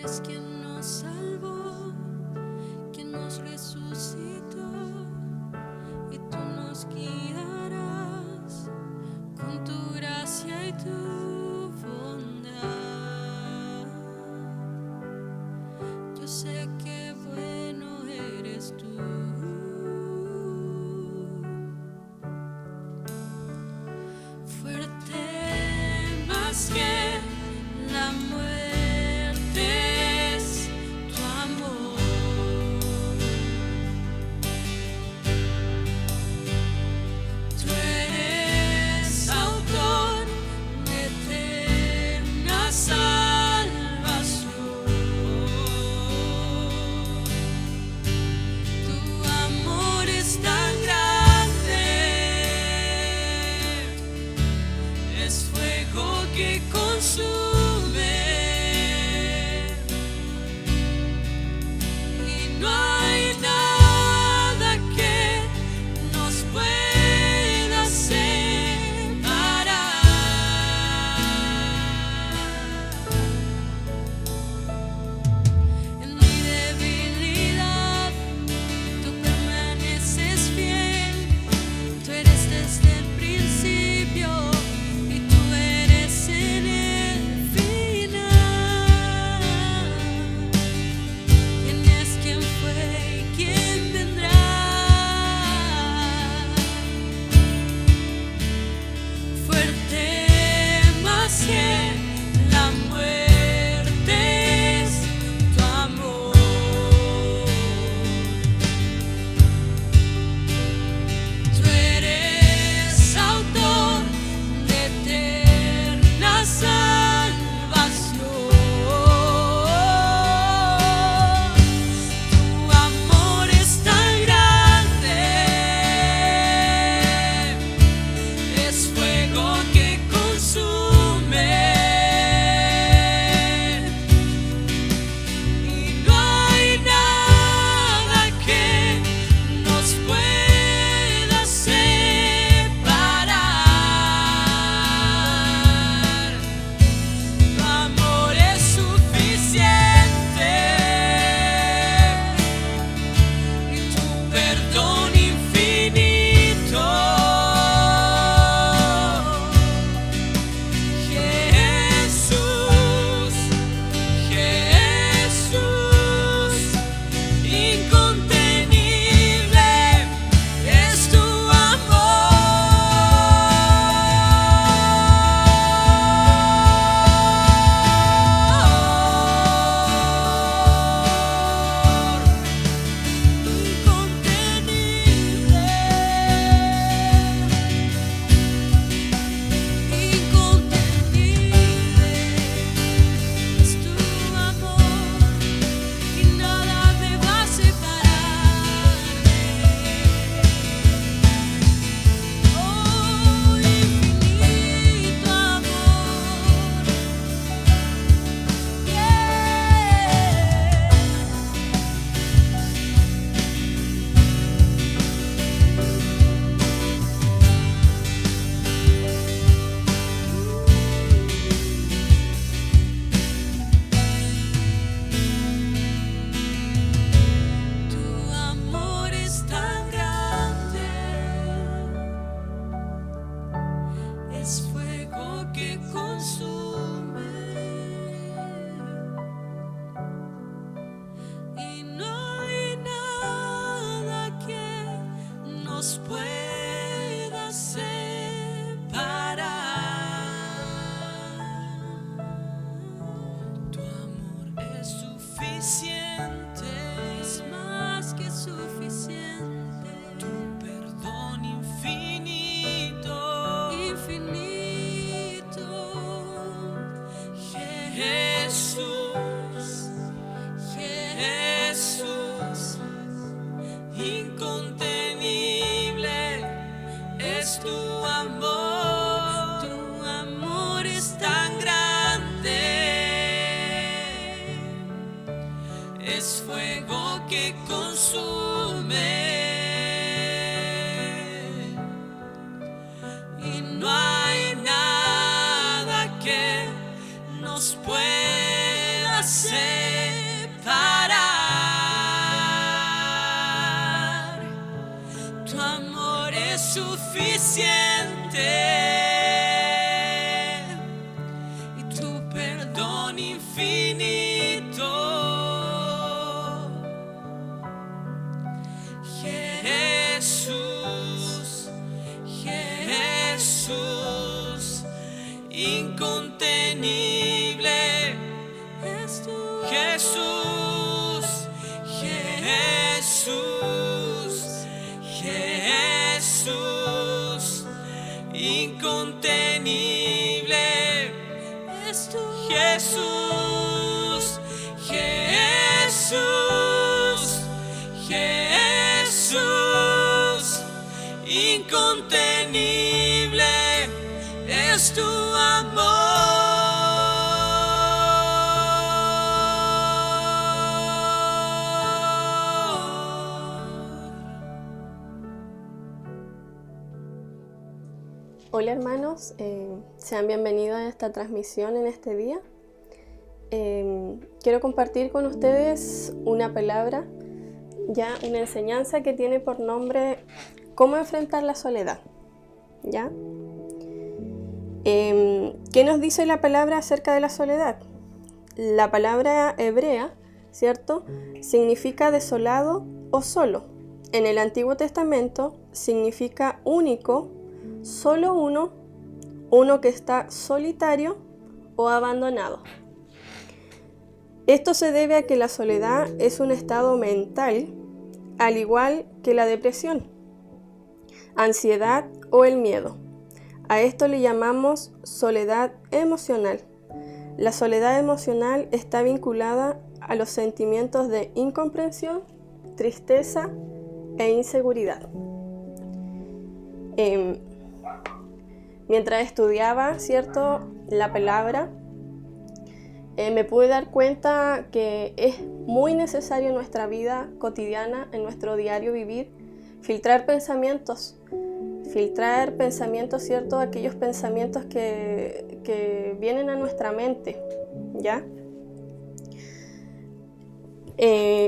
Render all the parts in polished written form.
eres quien nos salvó, quien nos resucitó, y tú nos guiarás con tu gracia y tu bondad. Yo sé que bueno eres tú. Fuerte más que la muerte es tu amor. Tú eres autor de eterna salvación. Tu amor es tan grande, es fuego que consume, y no hay nada que nos pueda separar. En mi debilidad tú permaneces fiel, tú eres desde el principio y tú eres en el final. ¿Quién es, quién fue y quién vendrá? Fuerte más que la muerte es tu amor. Tú eres autor de eterna salvación. Tu amor es tan grande, es fuego que consume, y no hay nada que nos pueda separar. Tu amor es suficiente y tu perdón infinito. Jesús, Jesús, incontenible es tu amor. Incontenible es tu amor, y nada me va a separar. Oh, infinito amor, tu amor es tan grande, es fuego que consume, y no hay nada que nos pueda separar. Tu amor es suficiente, es más que suficiente. Tu perdón infinito, infinito. Jesús, Jesús, incontenible es tu amor. Tu amor es tan grande, es fuego que consume, y no hay nada que nos pueda hacer. suficiente y tu perdón infinito. Jesús, Jesús, incontenible es tu Jesús, Jesús, Jesús, incontenible es tu Jesús, Jesús, Jesús, incontenible es tu amor. Hola hermanos, sean bienvenidos a esta transmisión en este día. Quiero compartir con ustedes una palabra, ya una enseñanza que tiene por nombre ¿Cómo enfrentar la soledad? ¿Ya? ¿Qué nos dice la palabra acerca de la soledad? La palabra hebrea, ¿cierto?, significa desolado o solo. En el Antiguo Testamento significa único, solo uno que está solitario o abandonado. Esto se debe a que la soledad es un estado mental, al igual que la depresión, ansiedad o el miedo. A esto le llamamos soledad emocional. La soledad emocional está vinculada a los sentimientos de incomprensión, tristeza e inseguridad. Mientras estudiaba, ¿cierto?, la palabra, me pude dar cuenta que es muy necesario en nuestra vida cotidiana, en nuestro diario vivir, filtrar pensamientos, ¿cierto?, aquellos pensamientos que vienen a nuestra mente, ¿ya?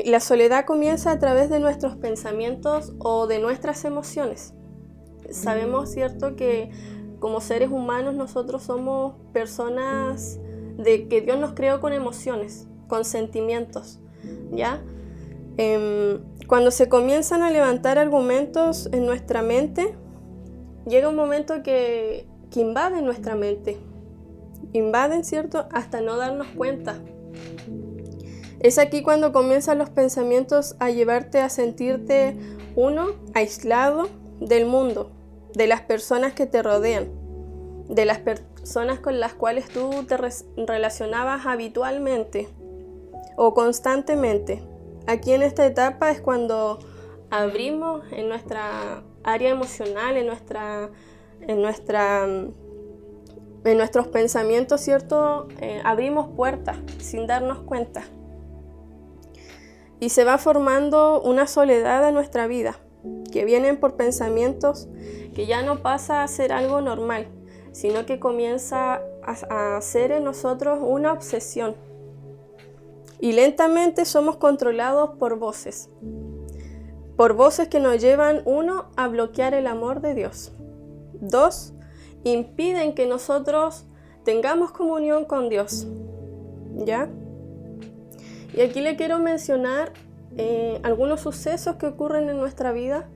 La soledad comienza a través de nuestros pensamientos o de nuestras emociones. Sabemos, ¿cierto?, que como seres humanos nosotros somos personas de que Dios nos creó con emociones, con sentimientos, ¿ya? Cuando se comienzan a levantar argumentos en nuestra mente, llega un momento que invaden nuestra mente, ¿cierto?, hasta no darnos cuenta. Es aquí cuando comienzan los pensamientos a llevarte a sentirte, aislado del mundo, de las personas que te rodean, de las personas con las cuales tú te relacionabas habitualmente o constantemente. Aquí en esta etapa es cuando abrimos en nuestra área emocional, en nuestros pensamientos, ¿cierto? Abrimos puertas sin darnos cuenta. Y se va formando una soledad en nuestra vida, que vienen por pensamientos que ya no pasa a ser algo normal, sino que comienza a ser en nosotros una obsesión. Y lentamente somos controlados por voces que nos llevan, 1, a bloquear el amor de Dios. 2, impiden que nosotros tengamos comunión con Dios, ¿ya? Y aquí le quiero mencionar algunos sucesos que ocurren en nuestra vida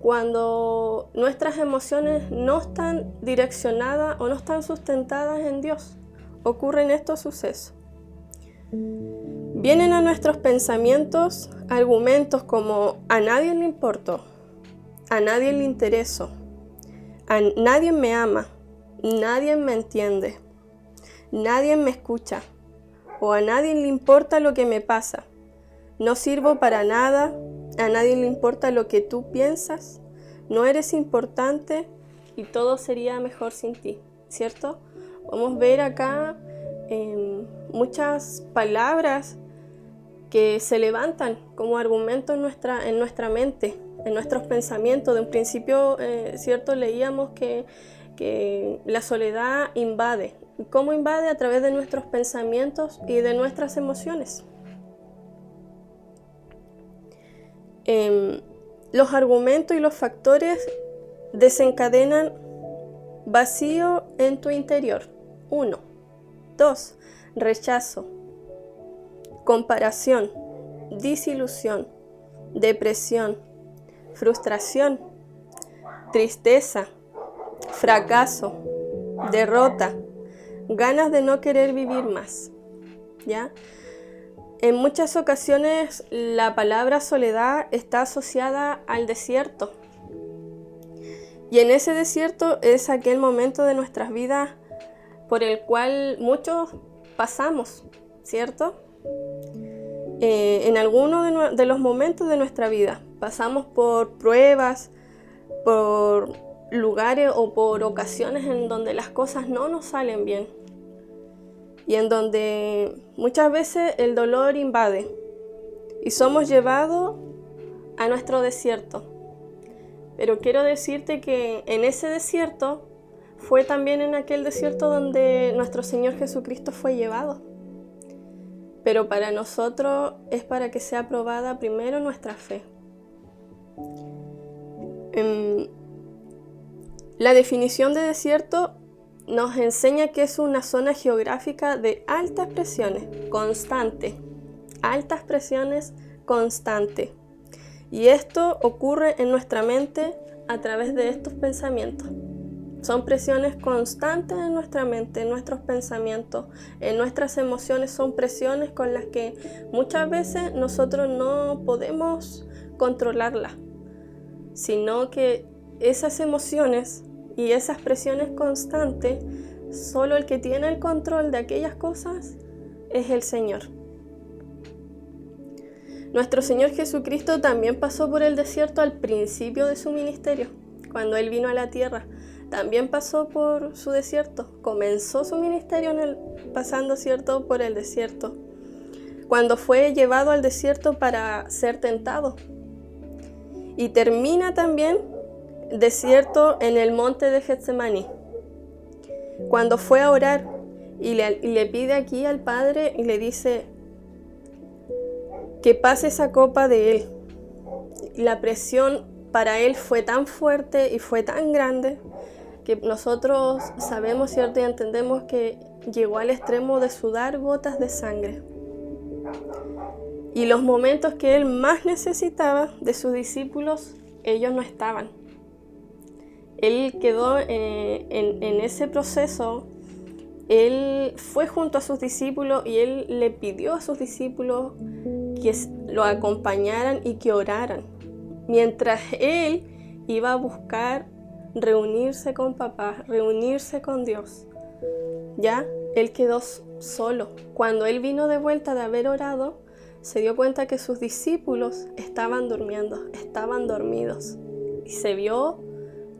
cuando nuestras emociones no están direccionadas o no están sustentadas en Dios. Ocurren estos sucesos. Vienen a nuestros pensamientos argumentos como a nadie le importo, a nadie le intereso, a nadie me ama, nadie me entiende, nadie me escucha, o a nadie le importa lo que me pasa, no sirvo para nada, a nadie le importa lo que tú piensas, no eres importante y todo sería mejor sin ti, ¿cierto? Vamos a ver acá muchas palabras que se levantan como argumento en nuestra mente, en nuestros pensamientos. De un principio, ¿cierto? Leíamos que la soledad invade. ¿Cómo invade? A través de nuestros pensamientos y de nuestras emociones. Los argumentos y los factores desencadenan vacío en tu interior. 1. 2. Rechazo, comparación, desilusión, depresión, frustración, tristeza, fracaso, derrota, ganas de no querer vivir más. ¿Ya? En muchas ocasiones la palabra soledad está asociada al desierto. Y en ese desierto es aquel momento de nuestras vidas por el cual muchos pasamos, ¿cierto? En alguno de los momentos de nuestra vida pasamos por pruebas, por lugares o por ocasiones en donde las cosas no nos salen bien y en donde muchas veces el dolor invade y somos llevados a nuestro desierto. Pero quiero decirte que en ese desierto fue también en aquel desierto donde nuestro Señor Jesucristo fue llevado. Pero para nosotros es para que sea probada primero nuestra fe. La definición de desierto nos enseña que es una zona geográfica de altas presiones, constante. Altas presiones, constante. Y esto ocurre en nuestra mente a través de estos pensamientos. Son presiones constantes en nuestra mente, en nuestros pensamientos, en nuestras emociones. Son presiones con las que muchas veces nosotros no podemos controlarlas, sino que esas emociones y esas presiones constantes, solo el que tiene el control de aquellas cosas es el Señor. Nuestro Señor Jesucristo también pasó por el desierto al principio de su ministerio, cuando Él vino a la tierra. También pasó por su desierto, comenzó su ministerio pasando, ¿cierto?, por el desierto, cuando fue llevado al desierto para ser tentado. Y termina también desierto en el monte de Getsemaní, cuando fue a orar y le pide aquí al Padre y le dice que pase esa copa de Él. La presión para Él fue tan fuerte y fue tan grande que nosotros sabemos, ¿cierto?, y entendemos que llegó al extremo de sudar gotas de sangre. Y los momentos que Él más necesitaba de sus discípulos, ellos no estaban. Él quedó en ese proceso. Él fue junto a sus discípulos y Él le pidió a sus discípulos que lo acompañaran y que oraran, mientras Él iba a buscar reunirse con papá, reunirse con Dios. Ya, Él quedó solo. Cuando Él vino de vuelta de haber orado, se dio cuenta que sus discípulos estaban durmiendo, estaban dormidos. Y se vio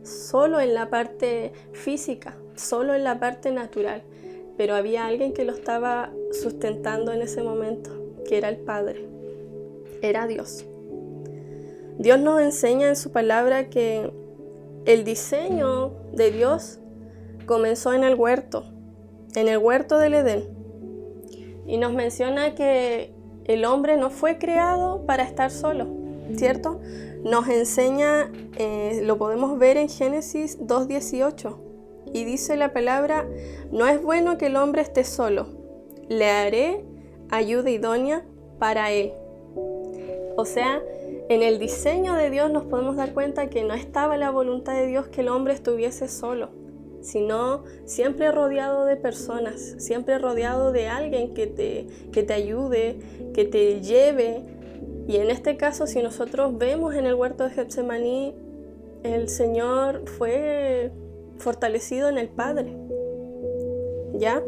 solo en la parte física, solo en la parte natural. Pero había alguien que lo estaba sustentando en ese momento, que era el Padre, era Dios. Dios nos enseña en su palabra que el diseño de Dios comenzó en el huerto del Edén. Y nos menciona que el hombre no fue creado para estar solo, ¿cierto? Nos enseña, lo podemos ver en Génesis 2:18. Y dice la palabra: no es bueno que el hombre esté solo, le haré ayuda idónea para él. O sea, en el diseño de Dios nos podemos dar cuenta que no estaba la voluntad de Dios que el hombre estuviese solo, sino siempre rodeado de personas, siempre rodeado de alguien que te ayude, que te lleve. Y en este caso, si nosotros vemos en el huerto de Getsemaní, el Señor fue fortalecido en el Padre. ¿Ya?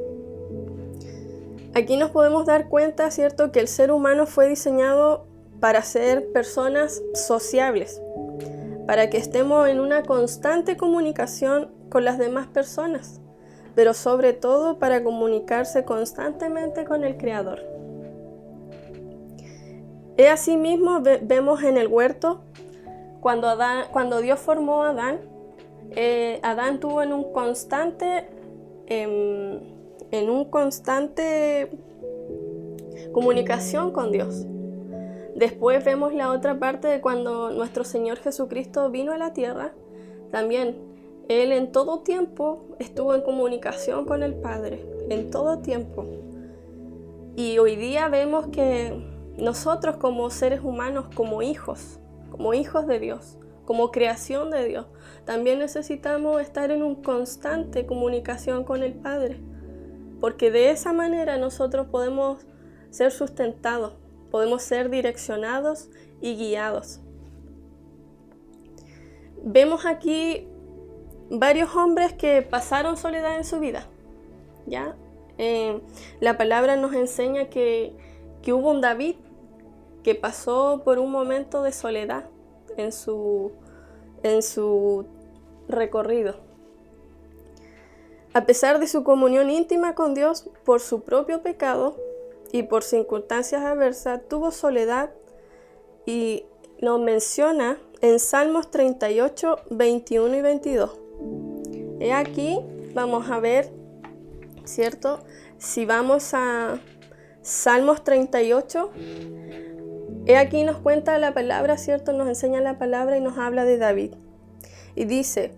Aquí nos podemos dar cuenta, ¿cierto?, que el ser humano fue diseñado para ser personas sociables, para que estemos en una constante comunicación con las demás personas, pero sobre todo para comunicarse constantemente con el Creador. Y asimismo vemos en el huerto, cuando Dios formó a Adán, Adán tuvo en un constante comunicación con Dios. Después vemos la otra parte de cuando nuestro Señor Jesucristo vino a la tierra. También él en todo tiempo estuvo en comunicación con el Padre, en todo tiempo. Y hoy día vemos que nosotros como seres humanos, como hijos de Dios, como creación de Dios, también necesitamos estar en una constante comunicación con el Padre, porque de esa manera nosotros podemos ser sustentados, podemos ser direccionados y guiados. Vemos aquí varios hombres que pasaron soledad en su vida, ¿ya? La palabra nos enseña que hubo un David que pasó por un momento de soledad en su recorrido. A pesar de su comunión íntima con Dios, por su propio pecado y por circunstancias adversas, tuvo soledad, y lo menciona en Salmos 38, 21 y 22. He aquí, vamos a ver, ¿cierto? Si vamos a Salmos 38, he aquí nos cuenta la palabra, ¿cierto? Nos enseña la palabra y nos habla de David. Y dice: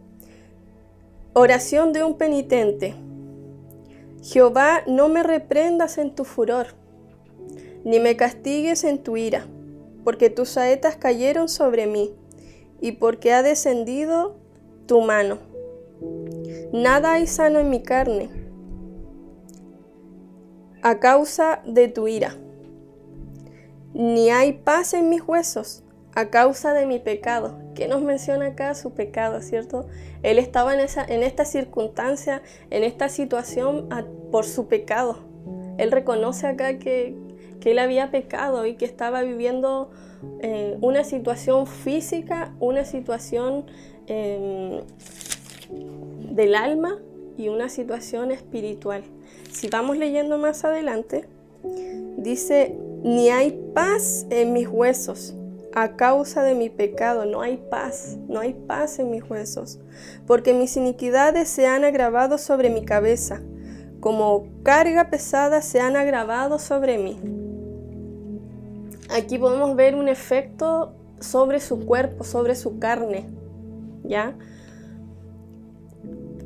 oración de un penitente. Jehová, no me reprendas en tu furor, ni me castigues en tu ira, porque tus saetas cayeron sobre mí, y porque ha descendido tu mano. Nada hay sano en mi carne, a causa de tu ira, ni hay paz en mis huesos, a causa de mi pecado. ¿Qué nos menciona acá? Su pecado, ¿cierto? Él estaba en esta circunstancia, en esta situación por su pecado. Él reconoce acá que él había pecado y que estaba viviendo una situación física, una situación del alma y una situación espiritual. Si vamos leyendo más adelante, dice: ni hay paz en mis huesos, a causa de mi pecado. No hay paz en mis huesos, porque mis iniquidades se han agravado sobre mi cabeza, como carga pesada se han agravado sobre mí. Aquí podemos ver un efecto sobre su cuerpo, sobre su carne, ¿ya?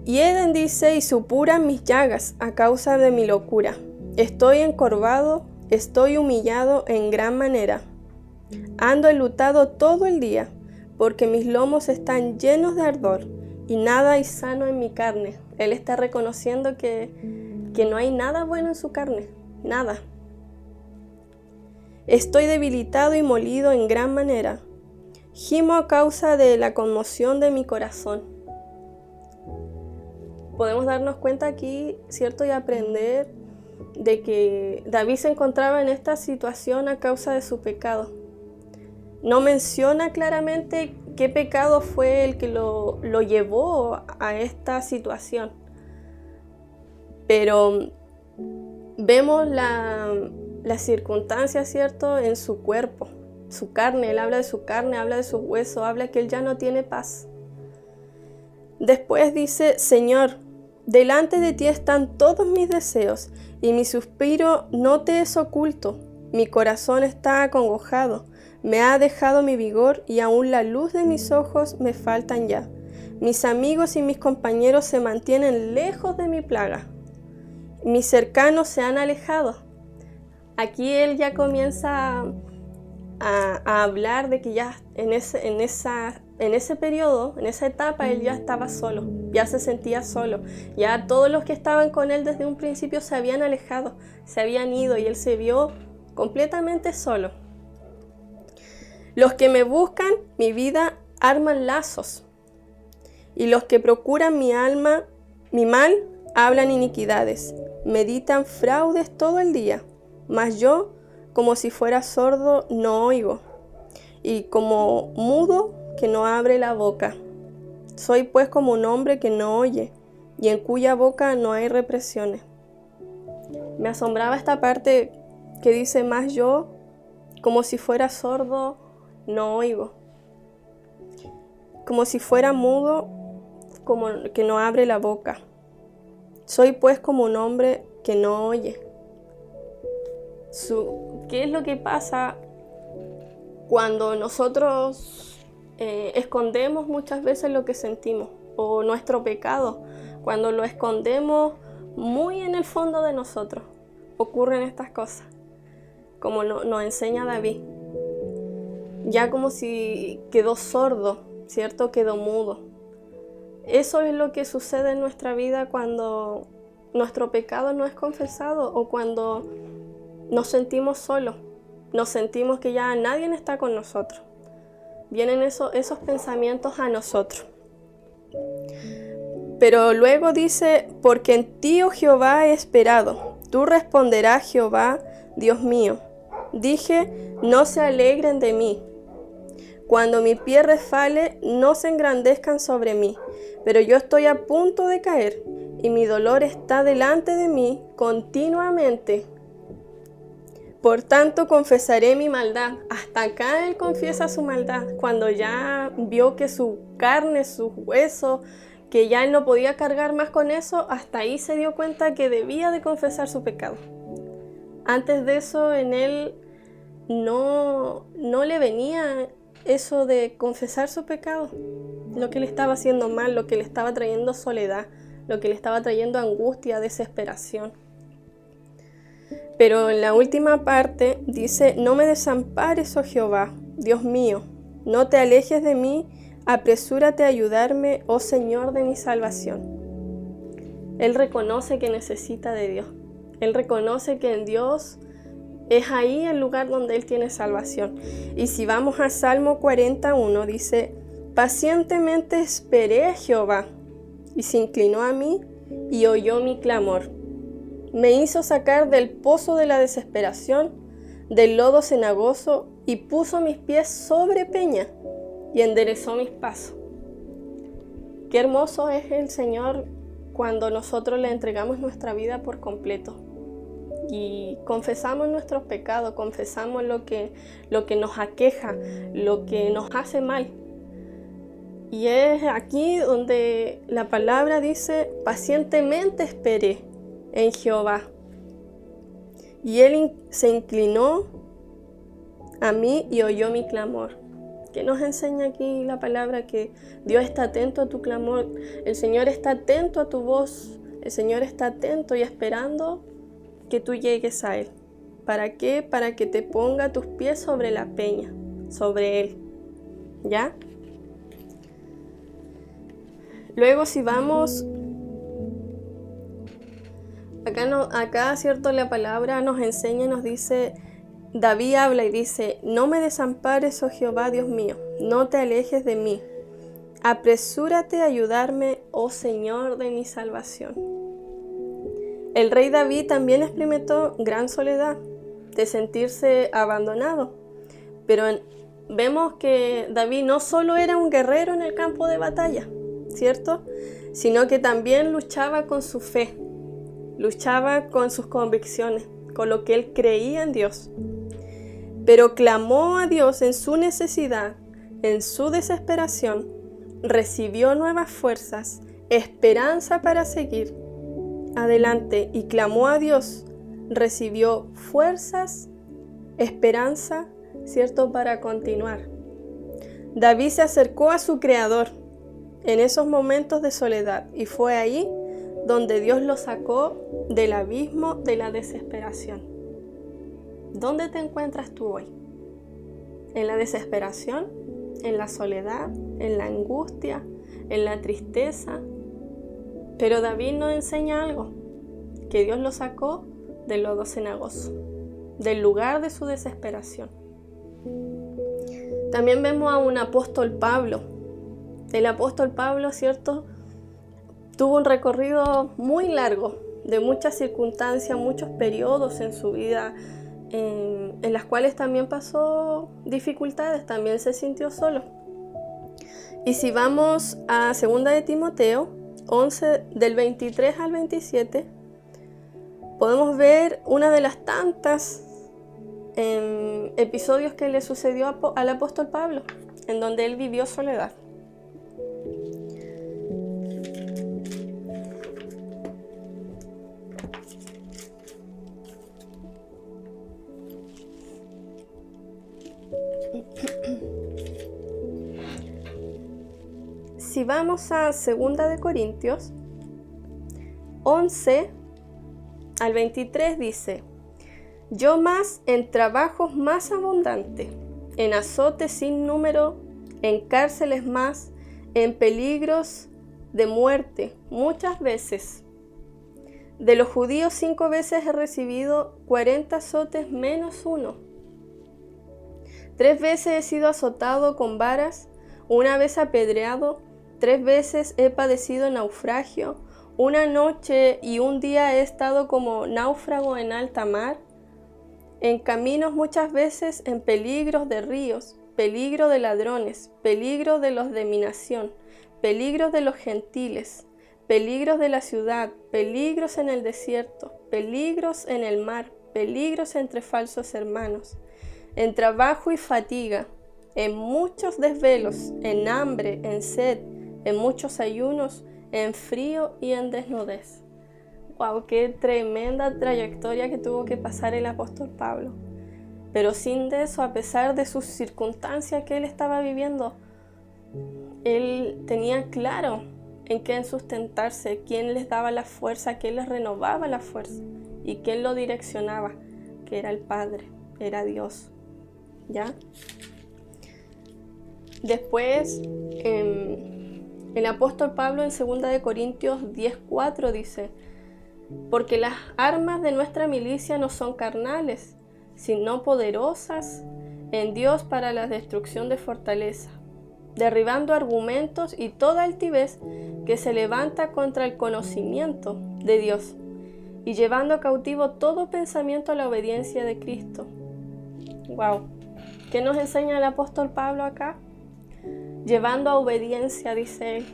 Y Eden dice: y supuran mis llagas a causa de mi locura. Estoy encorvado, estoy humillado en gran manera. Ando enlutado todo el día, porque mis lomos están llenos de ardor, y nada hay sano en mi carne. Él está reconociendo que no hay nada bueno en su carne, nada. Estoy debilitado y molido en gran manera. Gimo a causa de la conmoción de mi corazón. Podemos darnos cuenta aquí, ¿cierto? Y aprender de que David se encontraba en esta situación a causa de su pecado. No menciona claramente qué pecado fue el que lo llevó a esta situación. Pero vemos la circunstancia, ¿cierto? En su cuerpo, su carne. Él habla de su carne, habla de sus huesos, habla que él ya no tiene paz. Después dice: Señor, delante de ti están todos mis deseos, y mi suspiro no te es oculto. Mi corazón está acongojado, me ha dejado mi vigor, y aún la luz de mis ojos me faltan ya. Mis amigos y mis compañeros se mantienen lejos de mi plaga. Mis cercanos se han alejado. Aquí él ya comienza a hablar de que ya en ese periodo, en esa etapa, él ya estaba solo, ya se sentía solo. Ya todos los que estaban con él desde un principio se habían alejado, se habían ido, y él se vio completamente solo. Los que me buscan, mi vida, arman lazos, y los que procuran mi alma, mi mal, hablan iniquidades, meditan fraudes todo el día. Mas yo, como si fuera sordo, no oigo, y como mudo que no abre la boca. Soy pues como un hombre que no oye, y en cuya boca no hay represiones. Me asombraba esta parte que dice: mas yo, como si fuera sordo, no oigo. Como si fuera mudo, como que no abre la boca. Soy pues como un hombre que no oye. ¿Qué es lo que pasa cuando nosotros escondemos muchas veces lo que sentimos o nuestro pecado. Cuando lo escondemos muy en el fondo de nosotros, ocurren estas cosas, como nos enseña David. Ya como si quedó sordo, ¿cierto? Quedó mudo. Eso es lo que sucede en nuestra vida cuando nuestro pecado no es confesado o cuando nos sentimos solos, nos sentimos que ya nadie está con nosotros. Vienen esos pensamientos a nosotros. Pero luego dice, porque en ti, oh Jehová, he esperado. Tú responderás, Jehová, Dios mío. Dije, no se alegren de mí. Cuando mi pie resbale, no se engrandezcan sobre mí. Pero yo estoy a punto de caer, y mi dolor está delante de mí continuamente. Por tanto, confesaré mi maldad. Hasta acá él confiesa su maldad, cuando ya vio que su carne, sus huesos, que ya él no podía cargar más con eso, hasta ahí se dio cuenta que debía de confesar su pecado. Antes de eso, en él no le venía eso de confesar su pecado, lo que le estaba haciendo mal, lo que le estaba trayendo soledad, lo que le estaba trayendo angustia, desesperación. Pero en la última parte dice, no me desampares, oh Jehová, Dios mío, no te alejes de mí, apresúrate a ayudarme, oh Señor de mi salvación. Él reconoce que necesita de Dios. Él reconoce que en Dios es ahí el lugar donde él tiene salvación. Y si vamos a Salmo 41, dice, pacientemente esperé a Jehová, y se inclinó a mí y oyó mi clamor. Me hizo sacar del pozo de la desesperación, del lodo cenagoso, y puso mis pies sobre peña, y enderezó mis pasos. Qué hermoso es el Señor cuando nosotros le entregamos nuestra vida por completo y confesamos nuestros pecados, confesamos lo que nos aqueja, lo que nos hace mal. Y es aquí donde la palabra dice, pacientemente esperé en Jehová. Y él se inclinó a mí y oyó mi clamor. ¿Qué nos enseña aquí la palabra? Que Dios está atento a tu clamor, el Señor está atento a tu voz, el Señor está atento y esperando que tú llegues a Él. ¿Para qué? Para que te ponga tus pies sobre la peña, sobre Él. ¿Ya? Luego si vamos, acá cierto, la palabra nos enseña y nos dice, David habla y dice, no me desampares, oh Jehová, Dios mío, no te alejes de mí. Apresúrate a ayudarme, oh Señor de mi salvación. El rey David también experimentó gran soledad, de sentirse abandonado. Pero vemos que David no solo era un guerrero en el campo de batalla, ¿cierto? Sino que también luchaba con su fe, luchaba con sus convicciones, con lo que él creía en Dios. Pero clamó a Dios en su necesidad, en su desesperación, recibió nuevas fuerzas, esperanza para seguir adelante y clamó a Dios, recibió fuerzas, esperanza, ¿cierto?, para continuar. David se acercó a su Creador en esos momentos de soledad y fue ahí donde Dios lo sacó del abismo de la desesperación. ¿Dónde te encuentras tú hoy? ¿En la desesperación? ¿En la soledad? ¿En la angustia? ¿En la tristeza? Pero David nos enseña algo, que Dios lo sacó del lodo cenagoso, del lugar de su desesperación. También vemos a un apóstol Pablo. El apóstol Pablo, ¿cierto?, tuvo un recorrido muy largo, de muchas circunstancias, muchos periodos en su vida, en las cuales también pasó dificultades, también se sintió solo. Y si vamos a 2 de Timoteo 11, del 23 al 27, podemos ver una de las tantas episodios que le sucedió al apóstol Pablo, en donde él vivió soledad. si vamos a 2 de Corintios 11 al 23 dice: yo más en trabajos más abundante, en azotes sin número, en cárceles más, en peligros de muerte muchas veces. De los judíos 5 veces he recibido 40 azotes menos uno. 3 veces he sido azotado con varas, 1 vez apedreado, 3 veces he padecido naufragio, 1 noche y 1 día he estado como náufrago en alta mar, en caminos muchas veces, en peligros de ríos, peligro de ladrones, peligro de los de mi nación, peligros de los gentiles, peligros de la ciudad, peligros en el desierto, peligros en el mar, peligros entre falsos hermanos, en trabajo y fatiga, en muchos desvelos, en hambre, en sed, en muchos ayunos, en frío y en desnudez. ¡Wow! ¡Qué tremenda trayectoria que tuvo que pasar el apóstol Pablo! Pero sin de eso, a pesar de sus circunstancias que él estaba viviendo, él tenía claro en quién sustentarse, quién les daba la fuerza, quién les renovaba la fuerza y quién lo direccionaba, que era el Padre, era Dios. ¿Ya? Después, el apóstol Pablo en 2 de Corintios 10:4 dice: porque las armas de nuestra milicia no son carnales, sino poderosas en Dios para la destrucción de fortaleza, derribando argumentos y toda altivez que se levanta contra el conocimiento de Dios, y llevando cautivo todo pensamiento a la obediencia de Cristo. ¡Wow! ¿Qué nos enseña el apóstol Pablo acá? Llevando a obediencia, dice él,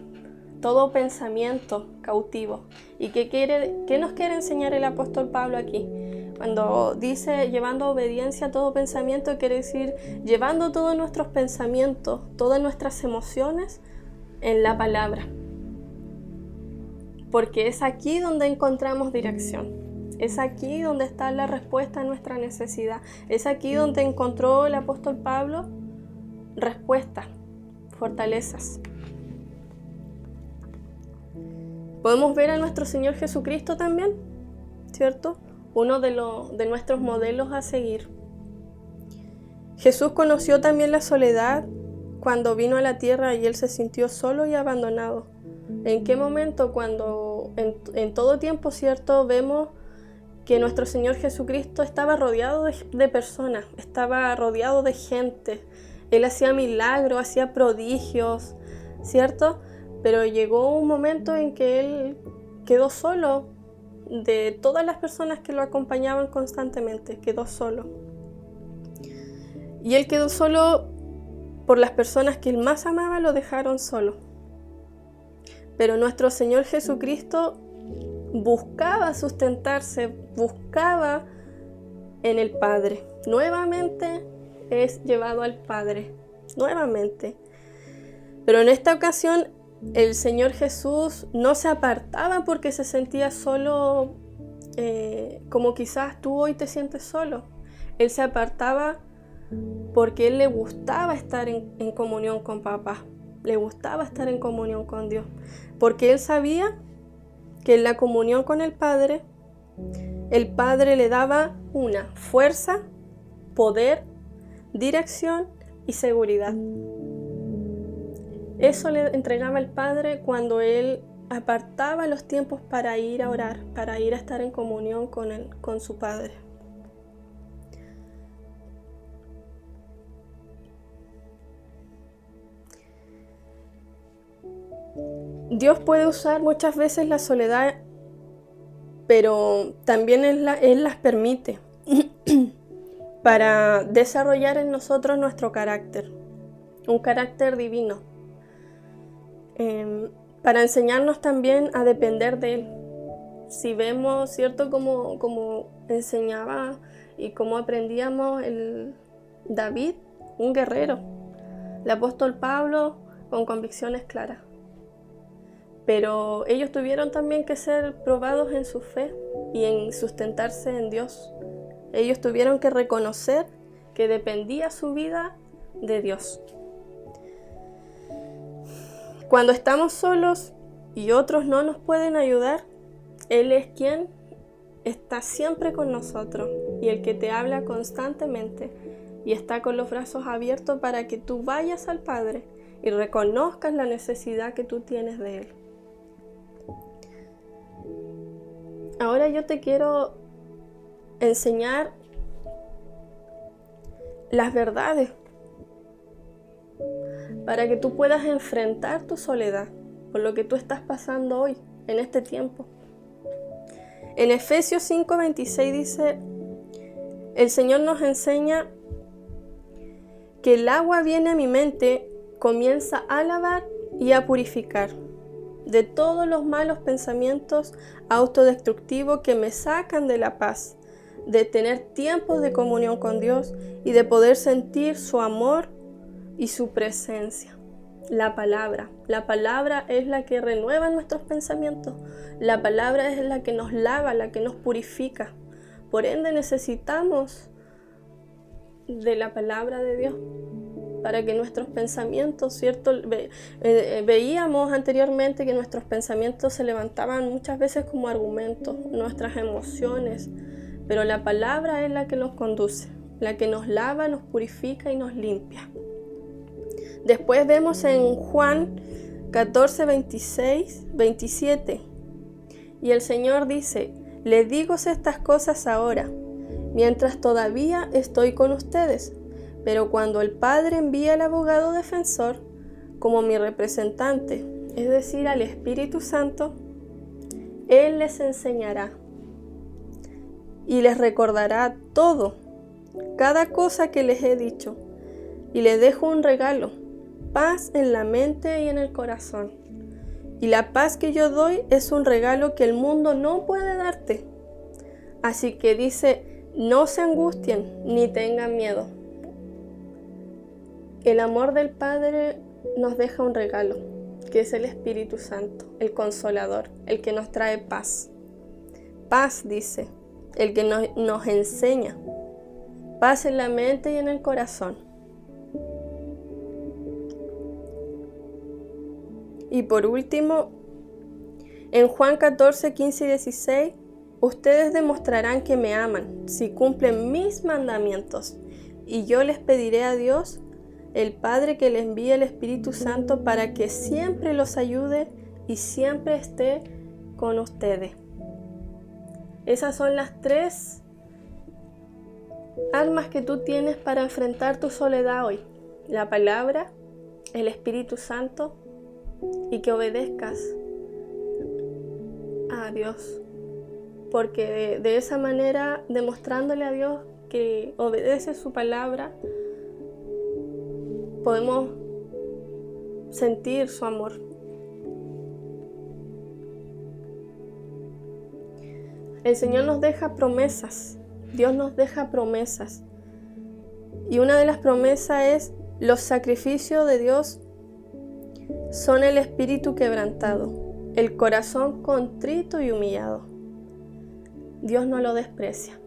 todo pensamiento cautivo. ¿Y qué nos quiere enseñar el apóstol Pablo aquí? Cuando dice llevando a obediencia todo pensamiento, quiere decir llevando todos nuestros pensamientos, todas nuestras emociones en la palabra. Porque es aquí donde encontramos dirección. Es aquí donde está la respuesta a nuestra necesidad. Es aquí donde encontró el apóstol Pablo respuestas, fortalezas. Podemos ver a nuestro Señor Jesucristo también, ¿cierto? Uno de nuestros modelos a seguir. Jesús conoció también la soledad cuando vino a la tierra y Él se sintió solo y abandonado. ¿En qué momento? Cuando en todo tiempo, ¿cierto? Vemos que nuestro Señor Jesucristo estaba rodeado de personas, estaba rodeado de gente. Él hacía milagros, hacía prodigios, ¿cierto? Pero llegó un momento en que Él quedó solo de todas las personas que lo acompañaban constantemente, quedó solo. Y Él quedó solo por las personas que Él más amaba, lo dejaron solo. Pero nuestro Señor Jesucristo buscaba sustentarse, buscaba en el Padre. Nuevamente es llevado al Padre, nuevamente. Pero en esta ocasión el Señor Jesús no se apartaba porque se sentía solo, como quizás tú hoy te sientes solo. Él se apartaba porque Él le gustaba estar en comunión con Papá, le gustaba estar en comunión con Dios, porque Él sabía que en la comunión con el Padre le daba una fuerza, poder, dirección y seguridad. Eso le entregaba el Padre cuando Él apartaba los tiempos para ir a orar, para ir a estar en comunión con su Padre. Dios puede usar muchas veces la soledad, pero también Él las permite para desarrollar en nosotros nuestro carácter, un carácter divino, para enseñarnos también a depender de Él. Si vemos, ¿cierto?, como enseñaba y como aprendíamos David, un guerrero, el apóstol Pablo con convicciones claras. Pero ellos tuvieron también que ser probados en su fe y en sustentarse en Dios. Ellos tuvieron que reconocer que dependía su vida de Dios. Cuando estamos solos y otros no nos pueden ayudar, Él es quien está siempre con nosotros y el que te habla constantemente y está con los brazos abiertos para que tú vayas al Padre y reconozcas la necesidad que tú tienes de Él. Ahora yo te quiero enseñar las verdades para que tú puedas enfrentar tu soledad por lo que tú estás pasando hoy, en este tiempo. En Efesios 5:26 dice, el Señor nos enseña que el agua viene a mi mente, comienza a lavar y a purificar de todos los malos pensamientos autodestructivos que me sacan de la paz, de tener tiempos de comunión con Dios y de poder sentir su amor y su presencia. La palabra es la que renueva nuestros pensamientos, la palabra es la que nos lava, la que nos purifica. Por ende necesitamos de la palabra de Dios para que nuestros pensamientos, ¿cierto? Veíamos anteriormente que nuestros pensamientos se levantaban muchas veces como argumentos, nuestras emociones, pero la palabra es la que nos conduce, la que nos lava, nos purifica y nos limpia. Después vemos en Juan 14, 26, 27, y el Señor dice, les digo estas cosas ahora, mientras todavía estoy con ustedes, pero cuando el Padre envíe al abogado defensor como mi representante, es decir, al Espíritu Santo, Él les enseñará y les recordará todo, cada cosa que les he dicho, y les dejo un regalo, paz en la mente y en el corazón. Y la paz que yo doy es un regalo que el mundo no puede darte. Así que dice, no se angustien ni tengan miedo. El amor del Padre nos deja un regalo, que es el Espíritu Santo, el Consolador, el que nos trae paz. Paz, dice, el que nos enseña. Paz en la mente y en el corazón. Y por último, en Juan 14, 15 y 16, ustedes demostrarán que me aman si cumplen mis mandamientos. Y yo les pediré a Dios, el Padre, que les envíe el Espíritu Santo para que siempre los ayude y siempre esté con ustedes. Esas son las 3 armas que tú tienes para enfrentar tu soledad hoy. La palabra, el Espíritu Santo y que obedezcas a Dios. Porque de esa manera, demostrándole a Dios que obedece su palabra, podemos sentir su amor. El Señor nos deja promesas, Dios nos deja promesas. Y una de las promesas es, los sacrificios de Dios son el espíritu quebrantado, el corazón contrito y humillado. Dios no lo desprecia.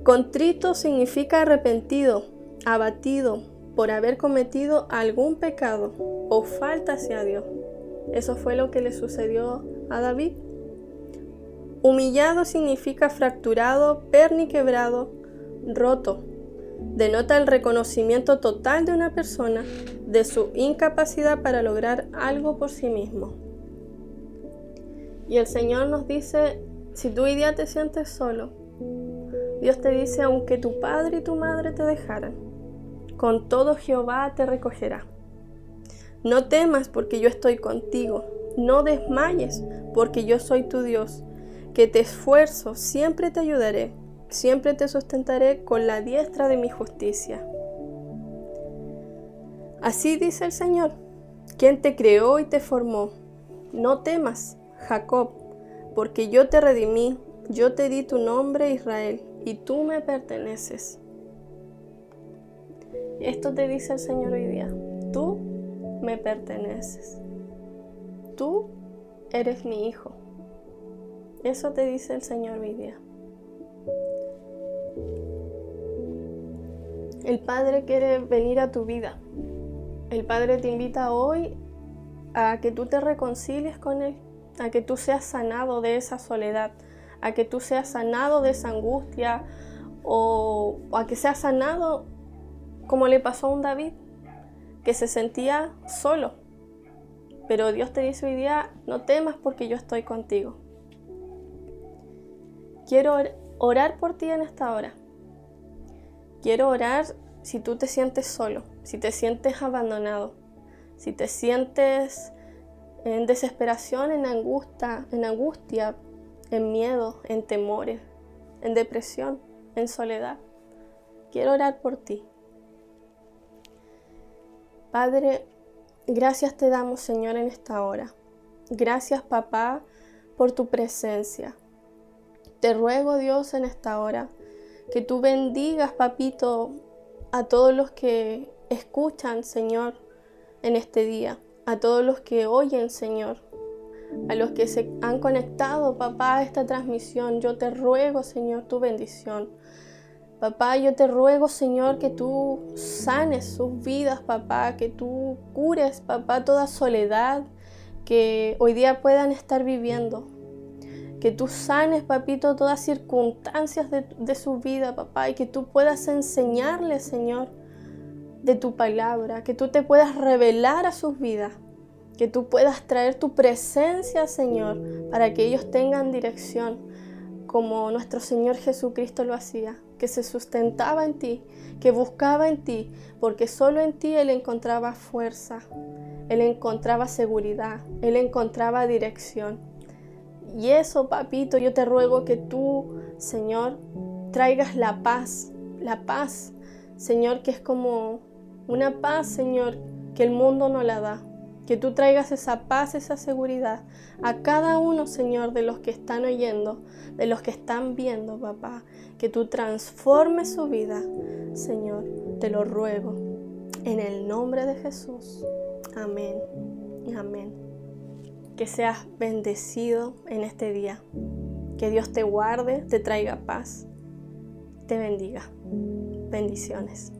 Contrito significa arrepentido, abatido por haber cometido algún pecado o falta hacia Dios. Eso fue lo que le sucedió a David. Humillado significa fracturado, perniquebrado, roto. Denota el reconocimiento total de una persona de su incapacidad para lograr algo por sí mismo. Y el Señor nos dice, si tú hoy día te sientes solo, Dios te dice, aunque tu padre y tu madre te dejaran, con todo Jehová te recogerá. No temas porque yo estoy contigo, no desmayes porque yo soy tu Dios, que te esfuerzo, siempre te ayudaré, siempre te sustentaré con la diestra de mi justicia. Así dice el Señor, quien te creó y te formó. No temas, Jacob, porque yo te redimí, yo te di tu nombre, Israel, y tú me perteneces. Esto te dice el Señor hoy día, tú me perteneces, tú eres mi hijo. Eso te dice el Señor hoy día. El Padre quiere venir a tu vida El Padre te invita hoy a que tú te reconcilies con Él, a que tú seas sanado de esa soledad, a que tú seas sanado de esa angustia o a que seas sanado como le pasó a un David, que se sentía solo. Pero Dios te dice hoy día, no temas porque yo estoy contigo. Quiero orar por ti en esta hora. Quiero orar si tú te sientes solo, si te sientes abandonado, si te sientes en desesperación, en angustia, en miedo, en temores, en depresión, en soledad. Quiero orar por ti. Padre, gracias te damos, Señor, en esta hora. Gracias, Papá, por tu presencia. Te ruego, Dios, en esta hora, que tú bendigas, Papito, a todos los que escuchan, Señor, en este día, a todos los que oyen, Señor, a los que se han conectado, Papá, a esta transmisión. Yo te ruego, Señor, tu bendición. Papá, yo te ruego, Señor, que tú sanes sus vidas, Papá, que tú cures, Papá, toda soledad que hoy día puedan estar viviendo. Que tú sanes, Papito, todas circunstancias de su vida, Papá, y que tú puedas enseñarles, Señor, de tu palabra, que tú te puedas revelar a sus vidas, que tú puedas traer tu presencia, Señor, para que ellos tengan dirección, como nuestro Señor Jesucristo lo hacía, que se sustentaba en ti, que buscaba en ti, porque solo en ti Él encontraba fuerza, Él encontraba seguridad, Él encontraba dirección. Y eso, Papito, yo te ruego que tú, Señor, traigas la paz, Señor, que es como una paz, Señor, que el mundo no la da. Que tú traigas esa paz, esa seguridad a cada uno, Señor, de los que están oyendo, de los que están viendo, Papá. Que tú transformes su vida, Señor, te lo ruego, en el nombre de Jesús. Amén y amén. Que seas bendecido en este día. Que Dios te guarde, te traiga paz, te bendiga. Bendiciones.